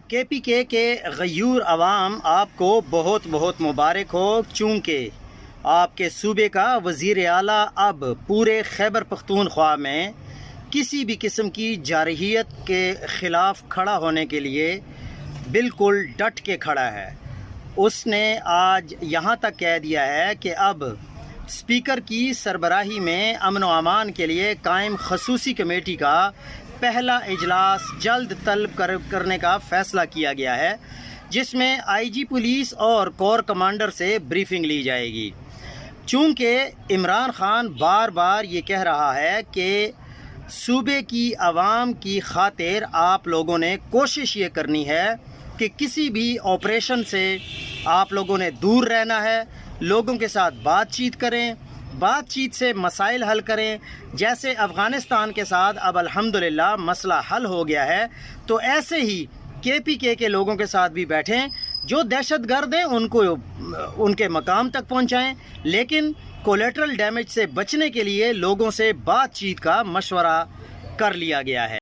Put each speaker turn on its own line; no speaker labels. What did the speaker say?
کے پی کے غیور عوام آپ کو بہت بہت مبارک ہو، چونکہ آپ کے صوبے کا وزیر اعلیٰ اب پورے خیبر پختونخوا میں کسی بھی قسم کی جارحیت کے خلاف کھڑا ہونے کے لیے بالکل ڈٹ کے کھڑا ہے۔ اس نے آج یہاں تک کہہ دیا ہے کہ اب اسپیکر کی سربراہی میں امن و امان کے لیے قائم خصوصی کمیٹی کا پہلا اجلاس جلد طلب کرنے کا فیصلہ کیا گیا ہے، جس میں آئی جی پولیس اور کور کمانڈر سے بریفنگ لی جائے گی۔ چونکہ عمران خان بار بار یہ کہہ رہا ہے کہ صوبے کی عوام کی خاطر آپ لوگوں نے کوشش یہ کرنی ہے کہ کسی بھی آپریشن سے آپ لوگوں نے دور رہنا ہے، لوگوں کے ساتھ بات چیت کریں، بات چیت سے مسائل حل کریں۔ جیسے افغانستان کے ساتھ اب الحمدللہ مسئلہ حل ہو گیا ہے، تو ایسے ہی کے پی کے لوگوں کے ساتھ بھی بیٹھیں، جو دہشت گرد ہیں ان کو ان کے مقام تک پہنچائیں، لیکن کولیٹرل ڈیمیج سے بچنے کے لیے لوگوں سے بات چیت کا مشورہ کر لیا گیا ہے۔